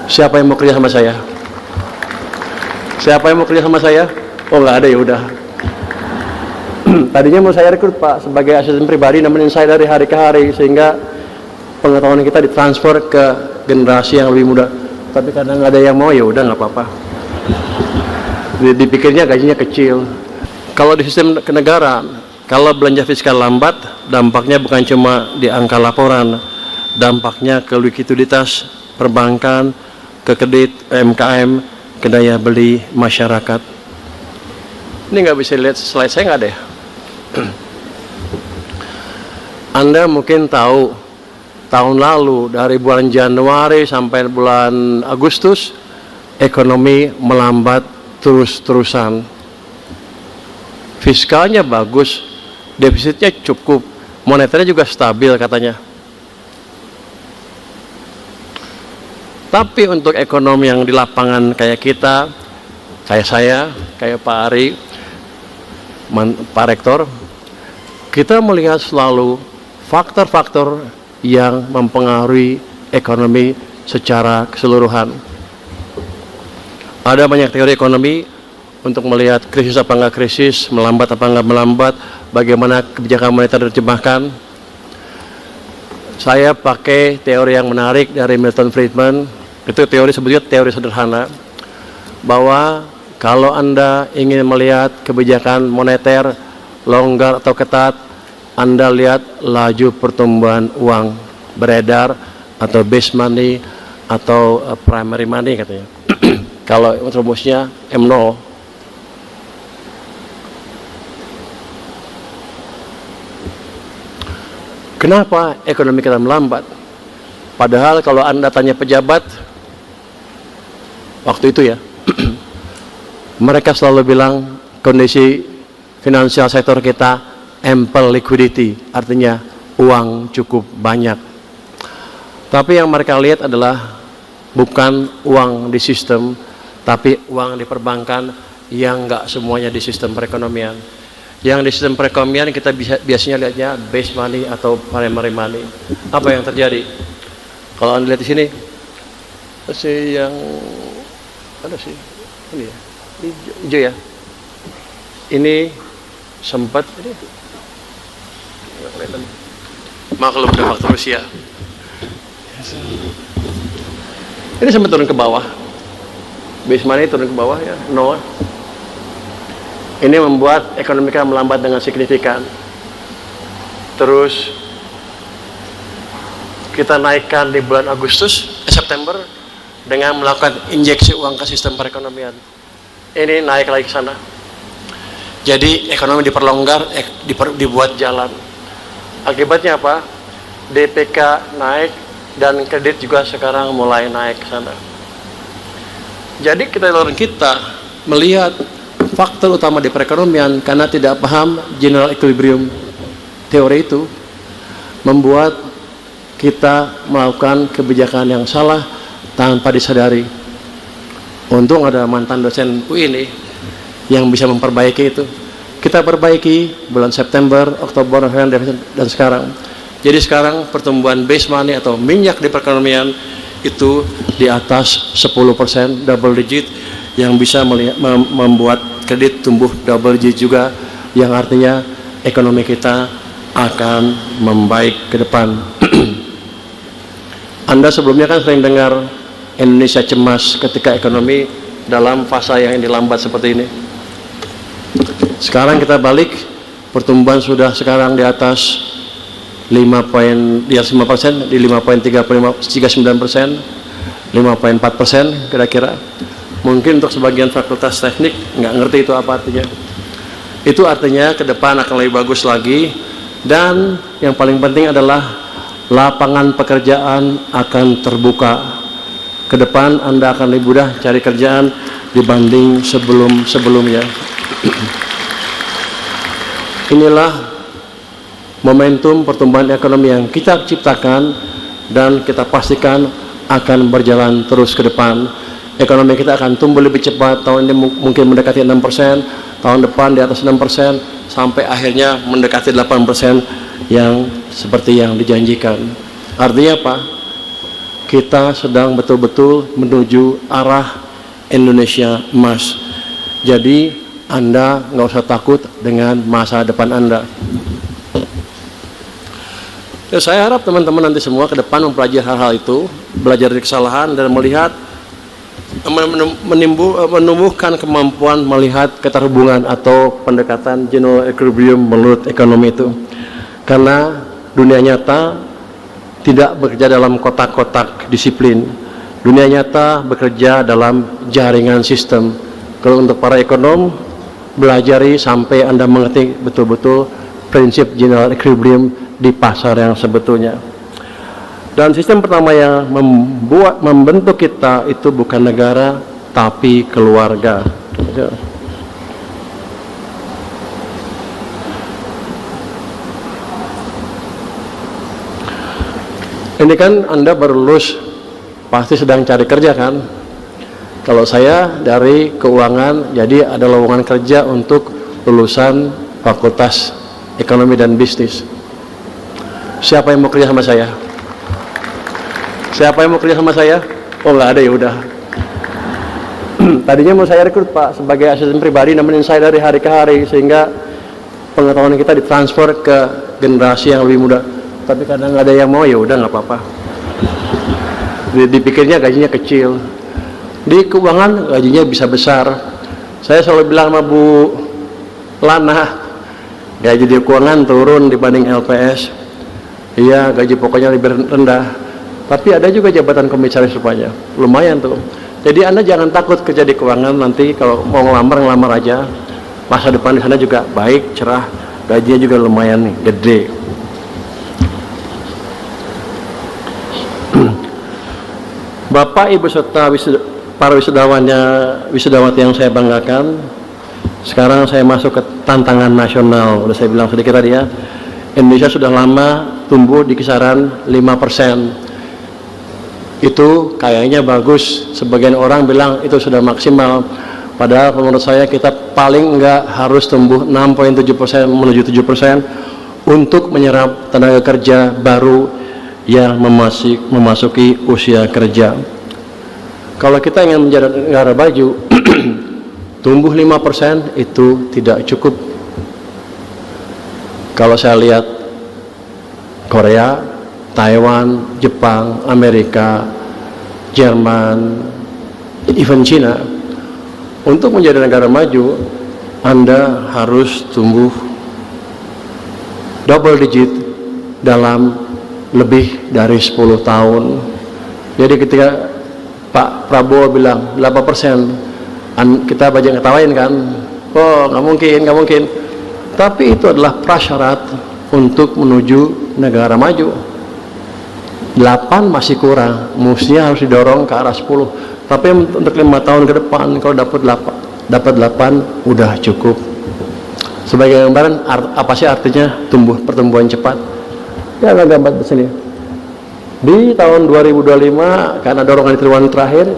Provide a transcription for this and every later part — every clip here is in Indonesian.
Siapa yang mau kerja sama saya? Siapa yang mau kerja sama saya? Oh, nggak ada, ya udah. Tadinya mau saya rekrut Pak sebagai asisten pribadi, nemenin saya dari hari ke hari sehingga pengetahuan kita ditransfer ke generasi yang lebih muda. Tapi karena nggak ada yang mau, ya udah nggak apa-apa. Dipikirnya gajinya kecil. Kalau di sistem kenegaraan, kalau belanja fiskal lambat, dampaknya bukan cuma di angka laporan, dampaknya ke likuiditas perbankan, ke kredit UMKM, ke daya beli masyarakat. Ini nggak bisa lihat slide saya, nggak ada ya? Anda mungkin tahu tahun lalu dari bulan Januari sampai bulan Agustus ekonomi melambat terus-terusan. Fiskalnya bagus, defisitnya cukup, moneternya juga stabil katanya. Tapi untuk ekonomi yang di lapangan kayak kita, kayak saya, kayak Pak Ari, Pak Rektor, kita melihat selalu faktor-faktor yang mempengaruhi ekonomi secara keseluruhan. Ada banyak teori ekonomi untuk melihat krisis apa enggak krisis, melambat apa enggak melambat, bagaimana kebijakan moneter diterjemahkan. Saya pakai teori yang menarik dari Milton Friedman, itu teori sebetulnya teori sederhana, bahwa kalau Anda ingin melihat kebijakan moneter longgar atau ketat, Anda lihat laju pertumbuhan uang beredar atau base money atau primary money katanya. Kalau rumusnya M0. Kenapa ekonomi kita melambat? Padahal kalau Anda tanya pejabat waktu itu ya, mereka selalu bilang kondisi finansial sektor kita ample liquidity, artinya uang cukup banyak. Tapi yang mereka lihat adalah bukan uang di sistem, tapi uang di perbankan yang nggak semuanya di sistem perekonomian. Yang di sistem perekonomian kita biasanya lihatnya base money atau primary money. Apa yang terjadi? Kalau Anda lihat di sini, yang ada sih, ini ya, hijau ya. Ini sempat ini maklum ada faktor usia. Ini sempat turun ke bawah. Base money turun ke bawah ya, 0. Ini membuat ekonomi kita melambat dengan signifikan. Terus kita naikkan di bulan September dengan melakukan injeksi uang ke sistem perekonomian. Ini naik lagi ke sana. Jadi ekonomi diperlonggar, dibuat jalan. Akibatnya apa? DPK naik dan kredit juga sekarang mulai naik ke sana. Jadi kita melihat faktor utama di perekonomian karena tidak paham general equilibrium teori itu membuat kita melakukan kebijakan yang salah tanpa disadari. Untung ada mantan dosen UI ini yang bisa memperbaiki itu. Kita perbaiki bulan September, Oktober, November, dan sekarang. Jadi sekarang pertumbuhan base money atau minyak di perekonomian itu di atas 10%, double digit, yang bisa membuat kredit tumbuh double digit juga, yang artinya ekonomi kita akan membaik ke depan. Anda sebelumnya kan sering dengar Indonesia cemas ketika ekonomi dalam fase yang lambat seperti ini. Sekarang kita balik, pertumbuhan sudah sekarang di atas 5% di 5,39%, 5,4% kira-kira. Mungkin untuk sebagian fakultas teknik nggak ngerti itu apa artinya. Itu artinya ke depan akan lebih bagus lagi, dan yang paling penting adalah lapangan pekerjaan akan terbuka. Ke depan Anda akan lebih mudah cari kerjaan dibanding sebelumnya. Inilah momentum pertumbuhan ekonomi yang kita ciptakan dan kita pastikan akan berjalan terus ke depan. Ekonomi kita akan tumbuh lebih cepat, tahun ini mungkin mendekati 6%, tahun depan di atas 6%, sampai akhirnya mendekati 8% yang seperti yang dijanjikan. Artinya apa? kita sedang betul-betul menuju arah Indonesia emas. Jadi Anda nggak usah takut dengan masa depan Anda. Ya, saya harap teman-teman nanti semua ke depan mempelajari hal-hal itu, belajar dari kesalahan dan melihat, menumbuhkan kemampuan melihat keterhubungan atau pendekatan general equilibrium menurut ekonomi itu. Karena dunia nyata tidak bekerja dalam kotak-kotak disiplin. Dunia nyata bekerja dalam jaringan sistem. Kalau untuk para ekonom, belajari sampai Anda mengerti betul-betul prinsip general equilibrium di pasar yang sebetulnya. Dan sistem pertama yang membentuk kita itu bukan negara, tapi keluarga. Ini kan Anda baru lulus, pasti sedang cari kerja kan? Kalau saya dari keuangan, jadi ada lowongan kerja untuk lulusan Fakultas Ekonomi dan Bisnis. Siapa yang mau kerja sama saya? Siapa yang mau kerja sama saya? Oh, nggak ada, ya udah. Tadinya mau saya rekrut Pak sebagai asisten pribadi, nemenin saya dari hari ke hari sehingga pengetahuan kita ditransfer ke generasi yang lebih muda. Tapi karena nggak ada yang mau, ya udah nggak apa-apa. Dipikirnya gajinya kecil. Di keuangan gajinya bisa besar. Saya selalu bilang sama Bu Lana, gaji di keuangan turun dibanding LPS. Iya, gaji pokoknya lebih rendah. Tapi ada juga jabatan komisaris rupanya, lumayan tuh. Jadi Anda jangan takut kerja di keuangan, nanti kalau mau ngelamar aja. Masa depan di sana juga baik, cerah, gajinya juga lumayan nih, gede. Bapak, Ibu serta para wisudawati yang saya banggakan, sekarang saya masuk ke tantangan nasional. Udah saya bilang sedikit tadi ya, Indonesia sudah lama tumbuh di kisaran 5%. Itu kayaknya bagus. Sebagian orang bilang itu sudah maksimal. Padahal menurut saya kita paling enggak harus tumbuh 6,7% menuju 7% untuk menyerap tenaga kerja baru yang memasuki usia kerja. Kalau kita ingin menjadi negara maju, tumbuh 5% itu tidak cukup. Kalau saya lihat Korea, Taiwan, Jepang, Amerika, Jerman, even Cina, untuk menjadi negara maju, Anda harus tumbuh double digit dalam lebih dari 10 tahun. Jadi ketika Pak Prabowo bilang 8%, kita banyak ngetawain kan, oh nggak mungkin. Tapi itu adalah prasyarat untuk menuju negara maju. 8 masih kurang, mestinya harus didorong ke arah 10. Tapi untuk 5 tahun ke depan, kalau dapat 8 udah cukup. Sebagai gambaran, apa sih artinya pertumbuhan cepat? Ya, agak gambar di sini. Di tahun 2025, karena dorongan triwulan terakhir,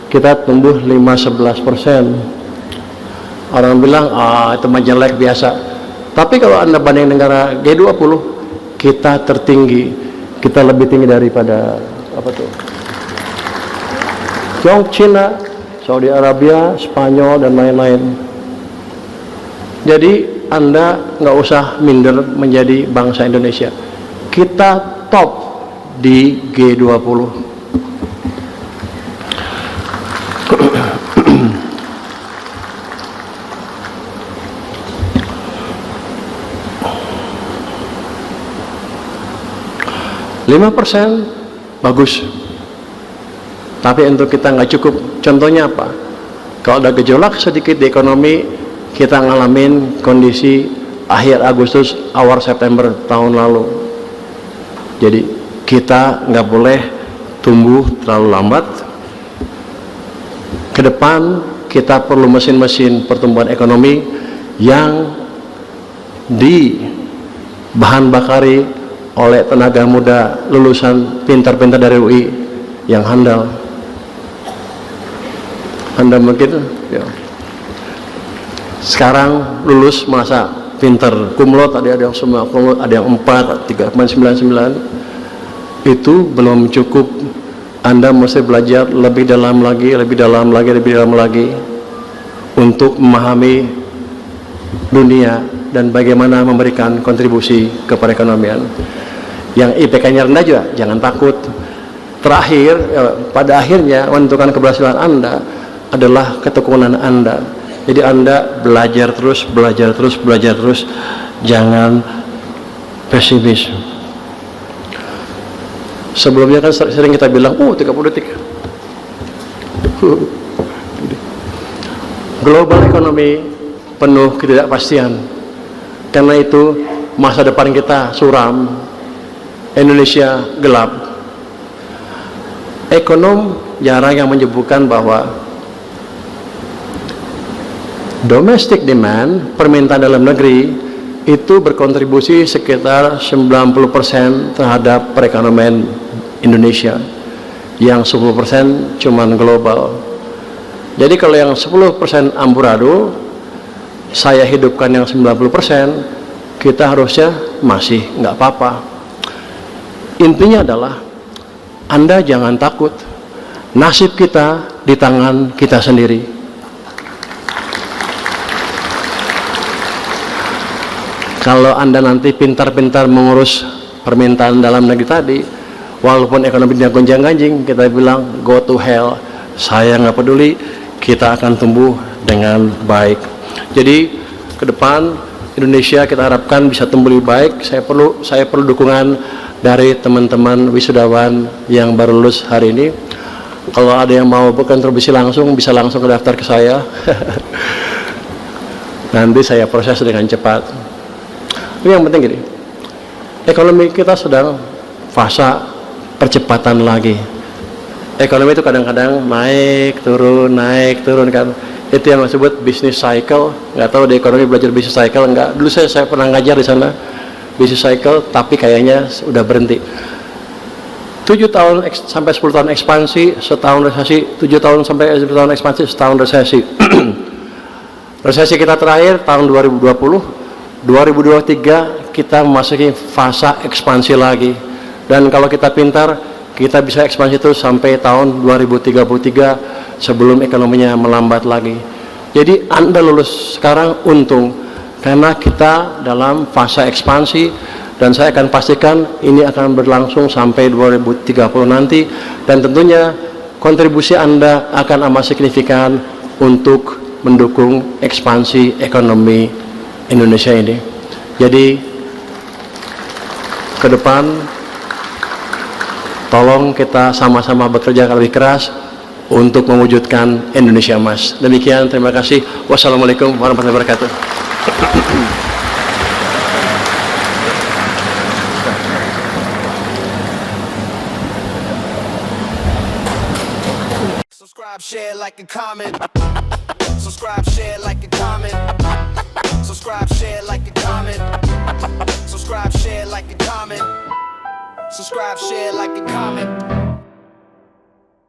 kita tumbuh 5-11%. Orang bilang, itu mah jelek biasa. Tapi kalau Anda banding negara G20, kita tertinggi, kita lebih tinggi daripada Tiongkok, Cina, Saudi Arabia, Spanyol, dan lain-lain. Jadi Anda nggak usah minder menjadi bangsa Indonesia. Kita top di G20. 5% bagus, tapi untuk kita nggak cukup. Contohnya apa? Kalau ada gejolak sedikit di ekonomi, kita ngalamin kondisi akhir Agustus awal September tahun lalu. Jadi kita nggak boleh tumbuh terlalu lambat. Ke depan kita perlu mesin-mesin pertumbuhan ekonomi yang bahan bakari oleh tenaga muda lulusan pintar-pintar dari UI yang handal. Anda mungkin ya, sekarang lulus masa pintar cum laude, ada yang semua cum laude, ada yang 4, 3,99. Itu belum cukup Anda mesti belajar lebih dalam lagi, lebih dalam lagi, lebih dalam lagi untuk memahami dunia dan bagaimana memberikan kontribusi kepada perekonomian. Yang IPK-nya rendah juga jangan takut. Terakhir, pada akhirnya menentukan keberhasilan Anda adalah ketekunan Anda. Jadi Anda belajar terus, belajar terus, belajar terus, jangan pesimis. Sebelumnya kan sering kita bilang, 30 detik. Global ekonomi penuh ketidakpastian. Karena itu masa depan kita suram, Indonesia gelap. Ekonom jarang yang menyebutkan bahwa domestic demand, permintaan dalam negeri, itu berkontribusi sekitar 90% terhadap perekonomian Indonesia. Yang 10% cuman global. Jadi kalau yang 10% amburadul, saya hidupkan yang 90%, kita harusnya masih nggak apa-apa. Intinya adalah Anda jangan takut, nasib kita di tangan kita sendiri. Kalau Anda nanti pintar-pintar mengurus permintaan dalam negeri tadi, walaupun ekonominya gonjang-ganjing, kita bilang go to hell, saya nggak peduli, kita akan tumbuh dengan baik. Jadi ke depan Indonesia kita harapkan bisa tumbuh lebih baik. Saya perlu dukungan dari teman-teman wisudawan yang baru lulus hari ini. Kalau ada yang mau berkontribusi langsung, bisa langsung daftar ke saya. Nanti saya proses dengan cepat. Ini yang penting gini, ekonomi kita sedang fase percepatan lagi. Ekonomi itu kadang-kadang naik turun kan. Itu yang disebut business cycle. Nggak tahu di ekonomi belajar business cycle enggak. Dulu saya pernah ngajar di sana business cycle, tapi kayaknya udah berhenti. 7 tahun sampai 10 tahun ekspansi, setahun resesi. 7 tahun sampai 10 tahun ekspansi, setahun resesi. Resesi kita terakhir tahun 2020. 2023 kita memasuki fase ekspansi lagi. Dan kalau kita pintar, kita bisa ekspansi terus sampai tahun 2033 sebelum ekonominya melambat lagi. Jadi Anda lulus sekarang untung, karena kita dalam fase ekspansi, dan saya akan pastikan ini akan berlangsung sampai 2030 nanti, dan tentunya kontribusi Anda akan amat signifikan untuk mendukung ekspansi ekonomi Indonesia ini. Jadi ke depan tolong kita sama-sama bekerja lebih keras untuk mewujudkan Indonesia Emas. Demikian, terima kasih. Wassalamualaikum warahmatullahi wabarakatuh. Subscribe, share, like, and comment. Subscribe, share, like, and comment. Subscribe, share, like, and comment. Subscribe, share, like, and comment. Subscribe, share, like, and comment.